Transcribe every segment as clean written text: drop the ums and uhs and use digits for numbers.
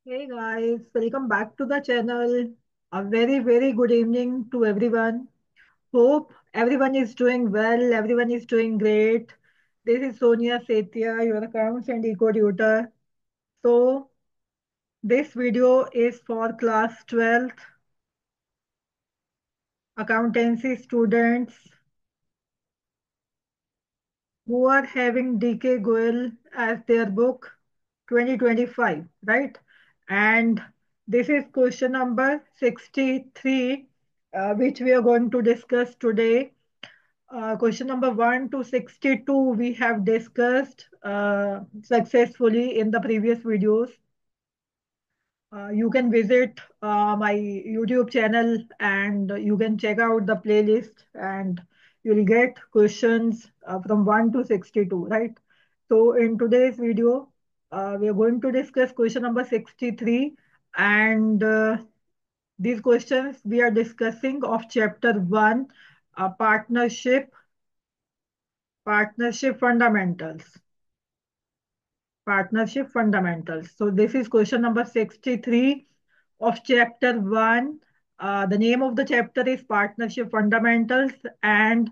Hey guys, welcome back to the channel. A very good evening to everyone. Hope everyone is doing well, everyone is doing great. This is Sonia Setia, your accounts and eco tutor. So, this video is for class 12th accountancy students who are having DK Goel as their book 2025, right? And this is question number 63, which we are going to discuss today. Question number 1 to 62 we have discussed successfully in the previous videos. You can visit my YouTube channel and you can check out the playlist and you'll get questions from 1 to 62, right? So in today's video, we are going to discuss question number 63 and these questions we are discussing of chapter 1, partnership fundamentals. Partnership fundamentals. So this is question number 63 of chapter 1. The name of the chapter is partnership fundamentals and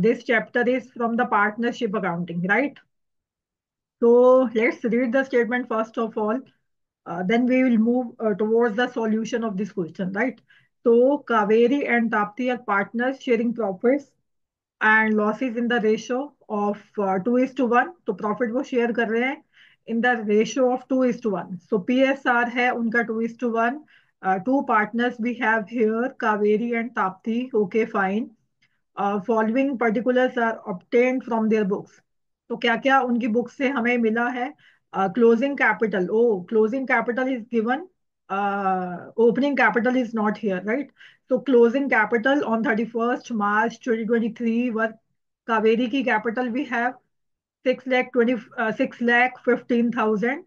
this chapter is from the partnership accounting, right? So let's read the statement first of all. Then we will move towards the solution of this question, right? So Kaveri and Tapti are partners sharing profits and losses in the ratio of 2:1. तो profit वो share कर रहे हैं in the ratio of 2:1. So PSR है उनका 2:1. Two partners we have here, Kaveri and Tapti. Okay, fine. Following particulars are obtained from their books. तो क्या क्या उनकी बुक से हमें मिला है? Closing capital. Oh, closing capital is given. Opening capital is not here, right? So closing capital on 31st March 2023 were Kaveri ki capital we have 6,15,000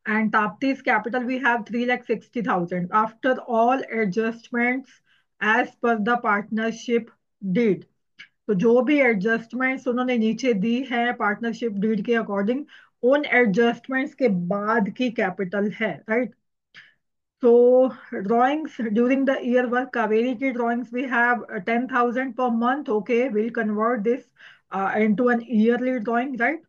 and Tapti's capital we have 3,60,000 after all adjustments as per the partnership deed. तो जो भी adjustments उन्होंने नीचे दी है partnership deed के according उन adjustments के बाद की कैपिटल है, right? So drawings during the year were Kaveri ki drawings we have 10,000 per month. Okay, we'll convert this into an yearly drawing, right?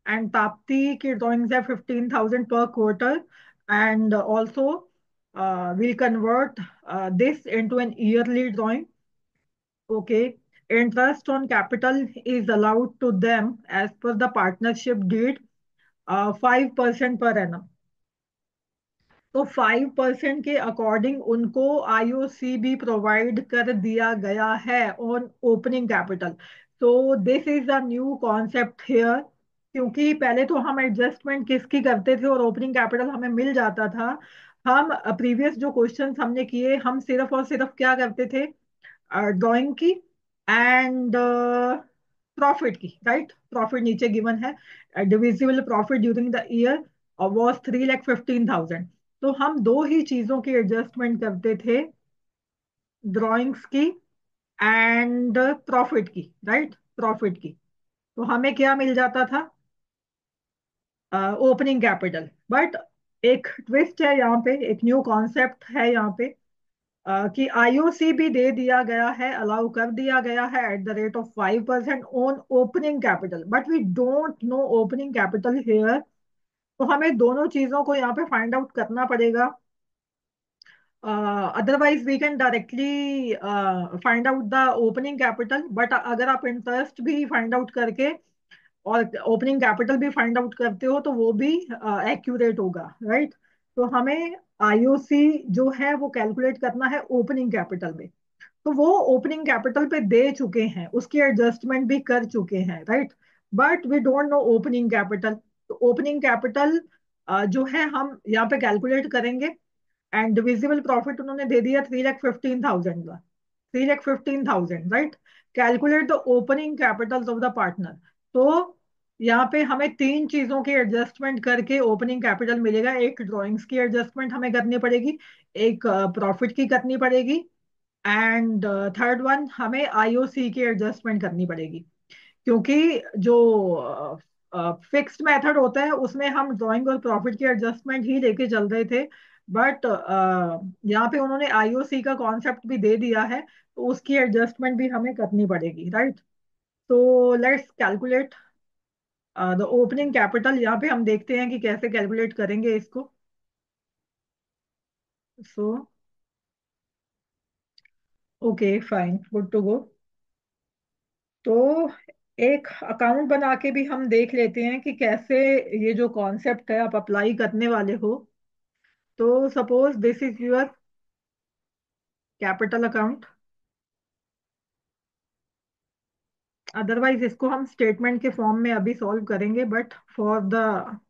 And Tapti ki drawings are 15,000 per quarter. And also we'll convert this into an yearly drawing. Okay. Interest on capital is allowed to them as per the partnership deed 5% per annum. तो 5% के according उनको IOC भी provide कर दिया गया है on opening capital. So this is a new concept here. क्योंकि पहले तो हम एडजस्टमेंट किसकी करते थे और ओपनिंग कैपिटल हमें मिल जाता था. हम प्रीवियस जो क्वेश्चंस हमने किए हम सिर्फ और सिर्फ क्या करते थे? ड्राइंग की एंड प्रॉफिट की, राइट? प्रॉफिट नीचे गिवन है divisible profit during the year was 3,15,000. तो हम दो ही चीजों की एडजस्टमेंट करते थे, ड्राइंग्स की एंड प्रॉफिट की, राइट? प्रॉफिट की. तो हमें क्या मिल जाता था? Opening capital. बट एक ट्विस्ट है यहाँ पे, एक न्यू कॉन्सेप्ट है यहाँ पे कि आईओसी भी दे दिया गया है, अलाउ कर दिया गया है at the rate of 5% on opening capital, but we don't know opening capital here. तो हमें दोनों चीजों को यहाँ पे फाइंड आउट करना पड़ेगा. Otherwise we can directly find out the opening capital, but अगर आप इंटरेस्ट भी फाइंड आउट करके और ओपनिंग कैपिटल भी फाइंड आउट करते हो तो वो भी एक्यूरेट होगा, राइट? तो हमें आईओसी जो है वो कैलकुलेट करना है ओपनिंग कैपिटल में. तो वो ओपनिंग कैपिटल पे दे चुके हैं, उसकी एडजस्टमेंट भी कर चुके हैं, right? But we don't know opening capital. तो ओपनिंग कैपिटल जो है हम यहाँ पे कैलकुलेट करेंगे एंड डिविजिबल प्रॉफिट उन्होंने दे दिया 3,15,000 का. 3,15,000, right? Calculate the opening capital of the partner. तो यहाँ पे हमें तीन चीजों की एडजस्टमेंट करके ओपनिंग कैपिटल मिलेगा. एक ड्राइंग्स की एडजस्टमेंट हमें करनी पड़ेगी, एक प्रॉफिट की करनी पड़ेगी एंड थर्ड वन हमें आईओसी की एडजस्टमेंट करनी पड़ेगी. क्योंकि जो फिक्स्ड मेथड होता है, उसमें हम ड्राइंग और प्रॉफिट की एडजस्टमेंट ही लेके चल रहे थे। बट यहाँ पे उन्होंने आईओसी का कॉन्सेप्ट भी दे दिया है, तो उसकी एडजस्टमेंट भी हमें करनी पड़ेगी, राइट। तो let's calculate the opening capital. यहाँ पे हम देखते हैं कि कैसे कैलकुलेट करेंगे इसको। So okay, fine, good to go. तो एक अकाउंट बना के भी हम देख लेते हैं कि कैसे ये जो कॉन्सेप्ट है आप अप्लाई करने वाले हो। तो suppose this is your capital account. Otherwise इसको हम स्टेटमेंट के फॉर्म में अभी सॉल्व करेंगे, but for the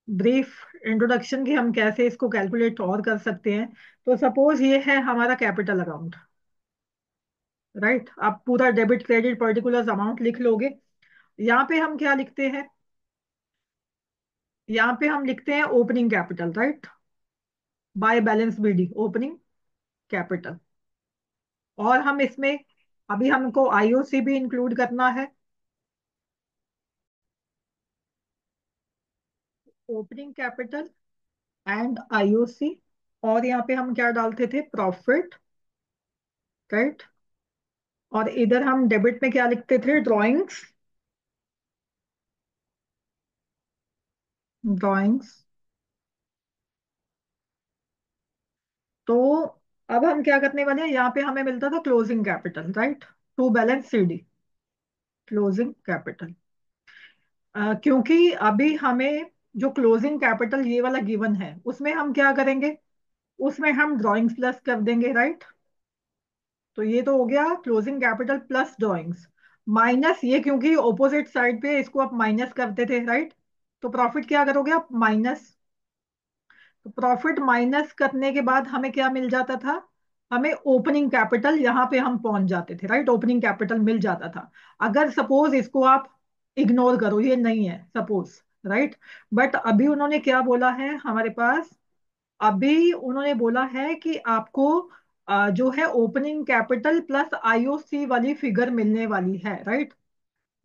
brief introduction कि हम कैसे इसको कैलकुलेट और कर सकते हैं। तो सपोज ये है हमारा कैपिटल अकाउंट, राइट। आप पूरा डेबिट क्रेडिट पर्टिकुलर अमाउंट लिख लोगे। यहाँ पे हम क्या लिखते हैं? यहाँ पे हम लिखते हैं opening capital, right, by balance BD, opening capital. और हम इसमें अभी हमको आईओसी भी इंक्लूड करना है। Opening capital and IOC. और यहाँ पे हम क्या डालते थे? Profit, right. और इधर हम डेबिट में क्या लिखते थे? Drawings, drawings. तो अब हम क्या करने वाले हैं? यहाँ पे हमें मिलता था closing capital, right, to balance CD, closing capital. क्योंकि अभी हमें जो क्लोजिंग कैपिटल ये वाला गिवन है, उसमें हम क्या करेंगे? उसमें हम ड्राइंग्स प्लस कर देंगे, राइट। तो ये तो हो गया closing capital plus drawings, minus ये, क्योंकि ऑपोजिट साइड पे इसको आप माइनस करते थे, राइट। तो प्रॉफिट क्या करोगे आप? माइनस। तो प्रॉफिट माइनस करने के बाद हमें क्या मिल जाता था? हमें ओपनिंग कैपिटल, यहाँ पे हम पहुंच जाते थे, राइट, ओपनिंग कैपिटल मिल जाता था। अगर सपोज इसको आप इग्नोर करो, ये नहीं है सपोज, राइट। बट अभी उन्होंने क्या बोला है हमारे पास? अभी उन्होंने बोला है कि आपको जो है ओपनिंग कैपिटल प्लस आईओसी वाली फिगर मिलने वाली है, राइट।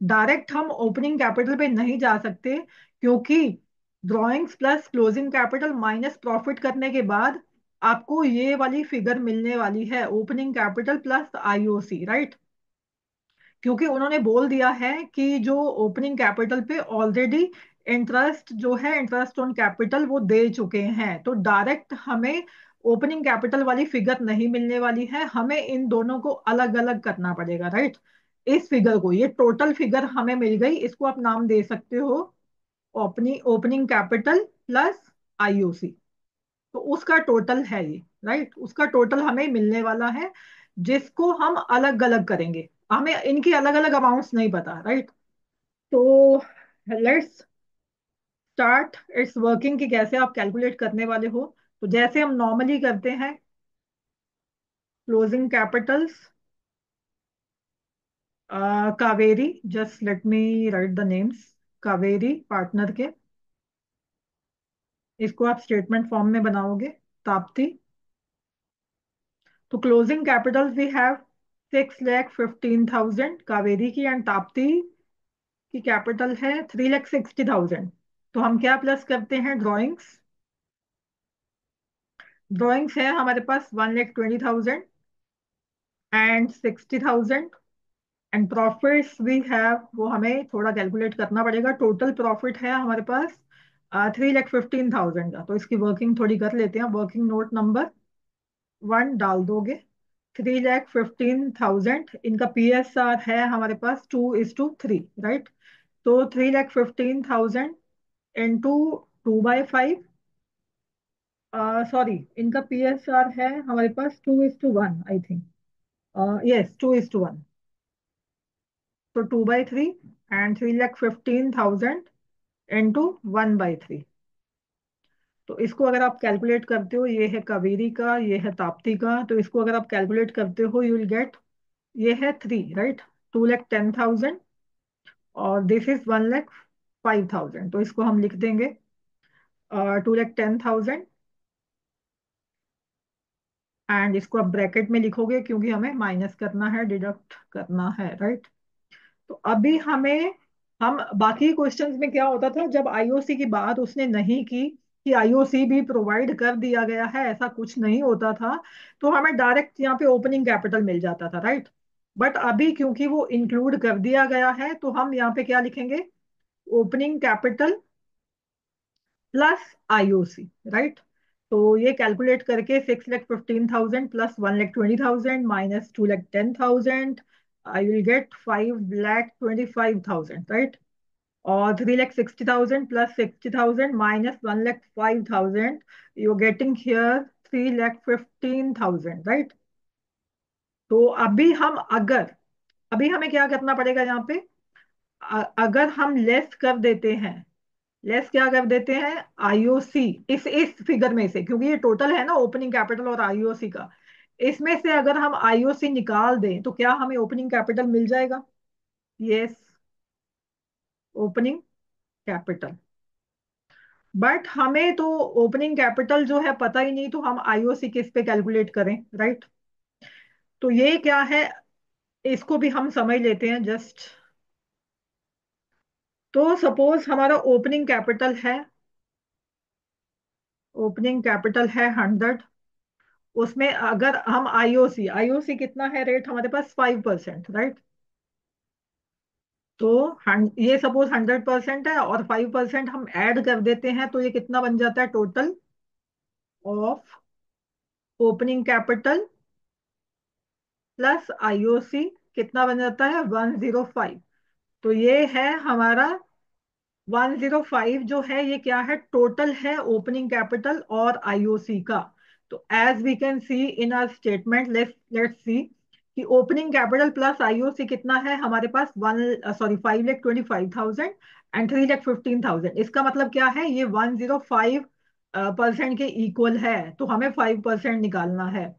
डायरेक्ट हम ओपनिंग कैपिटल पे नहीं जा सकते, क्योंकि drawings plus closing capital minus profit करने के बाद आपको ये वाली फिगर मिलने वाली है, opening capital plus IOC, right. क्योंकि उन्होंने बोल दिया है कि जो ओपनिंग कैपिटल पे ऑलरेडी इंटरेस्ट जो है, इंटरेस्ट ऑन कैपिटल वो दे चुके हैं, तो डायरेक्ट हमें ओपनिंग कैपिटल वाली फिगर नहीं मिलने वाली है, हमें इन दोनों को अलग अलग करना पड़ेगा, राइट। इस फिगर को, ये टोटल फिगर हमें मिल गई, इसको आप नाम दे सकते हो opening opening capital plus IOC. तो उसका टोटल है ये, राइट, उसका टोटल हमें मिलने वाला है, जिसको हम अलग अलग करेंगे। हमें इनकी अलग अलग अमाउंट्स नहीं पता, राइट। तो लेट्स स्टार्ट इट्स वर्किंग कि कैसे आप कैलकुलेट करने वाले हो। तो जैसे हम नॉर्मली करते हैं, closing Capitals, Kaveri, just let me right the names, Kaveri partner के, इसको आप स्टेटमेंट फॉर्म में बनाओगे। ताप्ती, तो closing capital V have 6,15,000 Kaveri की, एंड ताप्ती की कैपिटल है 3,60,000। तो हम क्या प्लस करते हैं? ड्राइंग्स। ड्राइंग्स है हमारे पास 1,20,000 and 60,000। And profits we have, वो हमें थोड़ा कैलकुलेट करना पड़ेगा। टोटल प्रॉफिट है हमारे पास 3,15,000 का। तो इसकी वर्किंग थोड़ी कर लेते हैं। वर्किंग नोट नंबर 1 डाल दोगे। 3,15,000, इनका PSR है हमारे पास 2:3, राइट। तो 3,15,000 इंटू 2/5, सॉरी, इनका PSR है हमारे पास 2:1, आई थिंक, यस, 2:1। तो 2/3 एंड 3,15,000 इंटू 1/3। तो इसको अगर आप कैलकुलेट करते हो, ये है कावेरी का, ये है ताप्ती का, तो इसको अगर आप कैलकुलेट करते हो यू विल गेट, ये है 3, राइट, 2,10,000, और दिस इज 1,05,000। तो इसको हम लिख देंगे 2,10,000, एंड इसको आप ब्रैकेट में लिखोगे क्योंकि हमें माइनस करना है, डिडक्ट करना है, राइट। तो अभी हमें हम बाकी क्वेश्चंस में क्या होता था, जब आईओसी की बात उसने नहीं की कि आईओसी भी प्रोवाइड कर दिया गया है, ऐसा कुछ नहीं होता था, तो हमें डायरेक्ट यहाँ पे ओपनिंग कैपिटल मिल जाता था, राइट। बट अभी क्योंकि वो इंक्लूड कर दिया गया है, तो हम यहाँ पे क्या लिखेंगे, opening capital plus IOC, right. तो ये कैलकुलेट करके 6,15,000 plus 1,20,000 minus 2,10,000, I will get 5,25,000, right. और 3,60,000 plus 60,000 minus 1,05,000, you getting here 3,15,000, right. तो अभी हमें क्या करना पड़ेगा यहाँ पे, अगर हम लेस कर देते हैं, लेस क्या कर देते हैं, आईओसी, इस फिगर में से, क्योंकि ये टोटल है ना ओपनिंग कैपिटल और आईओसी का, इसमें से अगर हम आईओसी निकाल दें तो क्या हमें ओपनिंग कैपिटल मिल जाएगा। Yes, opening capital. बट हमें तो ओपनिंग कैपिटल जो है पता ही नहीं, तो हम आईओसी किस पे कैलकुलेट करें, राइट। तो ये क्या है, इसको भी हम समझ लेते हैं जस्ट। तो सपोज हमारा ओपनिंग कैपिटल है 100, उसमें अगर हम आईओसी, आईओसी कितना है रेट हमारे पास, 5%, राइट। तो ये सपोज 100% है, और 5% हम ऐड कर देते हैं, तो ये कितना बन जाता है, total of opening capital plus IOC कितना बन जाता है, 105। तो ये है हमारा 105, जो है ये क्या है, टोटल है ओपनिंग कैपिटल और आईओसी का। तो as we can see in our statement, let's see कि ओपनिंग कैपिटल प्लस आईओसी कितना है हमारे पास, 5,25,000 एंड 3,15,000। इसका मतलब क्या है, ये 105% के इक्वल है, तो हमें 5% निकालना है।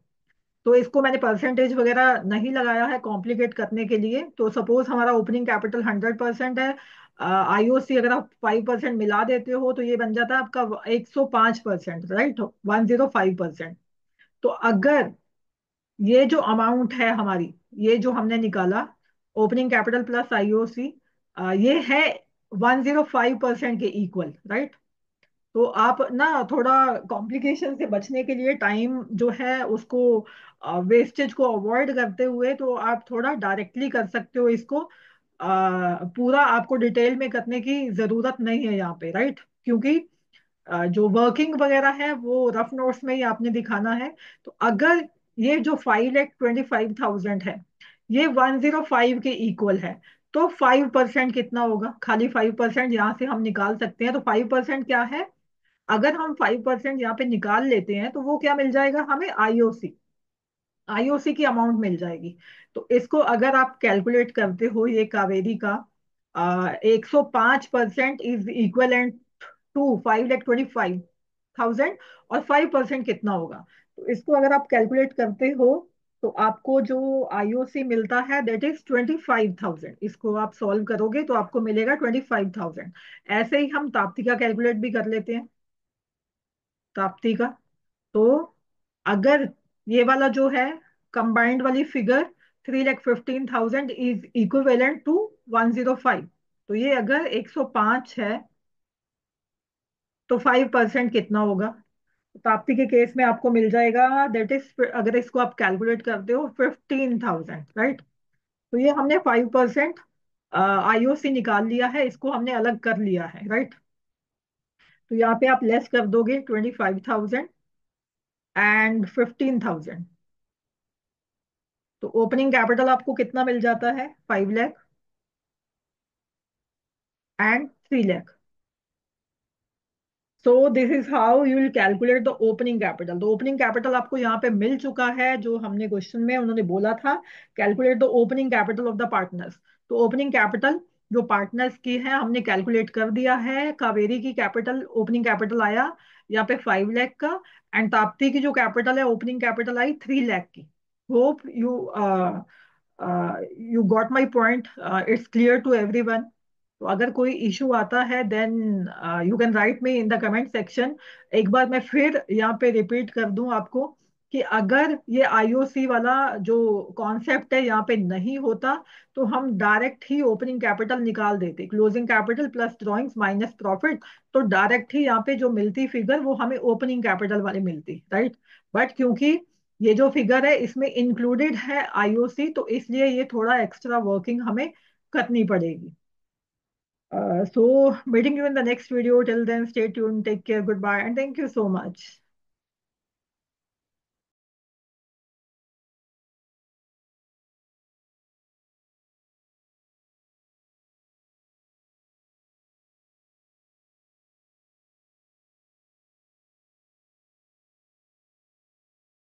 तो इसको मैंने परसेंटेज वगैरह नहीं लगाया है कॉम्प्लिकेट करने के लिए। तो सपोज हमारा ओपनिंग कैपिटल 100% है, आईओसी अगर आप 5% मिला देते हो तो ये बन जाता है आपका 105%, राइट, 105%। तो अगर ये जो अमाउंट है हमारी, ये जो हमने निकाला, ओपनिंग कैपिटल प्लस आईओसी, ये है 105% के इक्वल, राइट। तो आप ना थोड़ा कॉम्प्लिकेशन से बचने के लिए, टाइम जो है उसको, वेस्टेज को अवॉइड करते हुए, तो आप थोड़ा डायरेक्टली कर सकते हो इसको। पूरा आपको डिटेल में करने की जरूरत नहीं है यहाँ पे, राइट, क्योंकि जो वर्किंग वगैरह है वो रफ नोट्स में ही आपने दिखाना है। तो अगर ये जो 5,25,000 है, ये 105 के इक्वल है, तो 5% कितना होगा, खाली 5% यहाँ से हम निकाल सकते हैं। तो 5% क्या है, अगर हम 5% यहाँ पे निकाल लेते हैं, तो वो क्या मिल जाएगा हमें, आईओसी, आईओसी की अमाउंट मिल जाएगी। तो इसको अगर आप कैलकुलेट करते हो, ये कावेरी का 105% इज इक्वलेंट टू 5,25,000, और 5% कितना होगा। तो इसको अगर आप कैलकुलेट करते हो, तो आपको जो आईओसी मिलता है दैट इज 25,000। इसको आप सॉल्व करोगे तो आपको मिलेगा 25,000। ऐसे ही हम ताप्ती का कैलकुलेट भी कर लेते हैं, ताप्ती का। तो अगर ये वाला जो है कंबाइंड वाली फिगर, 3,15,000 इज इक्विवेलेंट टू 105, तो ये अगर 105 है, तो 5% कितना होगा। तो आपकी के केस में आपको मिल जाएगा दैट इज, अगर इसको आप कैलकुलेट करते हो, 15,000, राइट। तो ये हमने 5% आईओसी निकाल लिया है, इसको हमने अलग कर लिया है, राइट। तो यहाँ पे आप लेस कर दोगे 25,000 एंड 15,000, तो ओपनिंग कैपिटल आपको कितना मिल जाता है, 5 lakh and 3 lakh. So this is how you will calculate the opening capital. तो ओपनिंग कैपिटल आपको यहाँ पे मिल चुका है, जो हमने क्वेश्चन में उन्होंने बोला था, calculate the opening capital of the partners. तो ओपनिंग कैपिटल जो पार्टनर्स की है हमने कैलकुलेट कर दिया है। कावेरी की कैपिटल, ओपनिंग कैपिटल आया यहाँ पे 5 लाख का, एंड ताप्ती की जो कैपिटल है, ओपनिंग कैपिटल आई 3 लाख की। Hope you got my point, it's clear to everyone. तो अगर कोई इशू आता है then you can write me in the comment section. एक बार मैं फिर यहाँ पे रिपीट कर दूं आपको कि अगर ये आईओसी वाला जो कॉन्सेप्ट है यहाँ पे नहीं होता, तो हम डायरेक्ट ही ओपनिंग कैपिटल निकाल देते, closing capital plus drawings minus profit. तो डायरेक्ट ही यहाँ पे जो मिलती फिगर वो हमें ओपनिंग कैपिटल वाली मिलती, राइट। बट क्योंकि ये जो फिगर है इसमें इंक्लूडेड है आईओसी, तो इसलिए ये थोड़ा एक्स्ट्रा वर्किंग हमें करनी पड़ेगी। So meeting you in the next video. Till then, stay tuned, take care, goodbye, and thank you so much.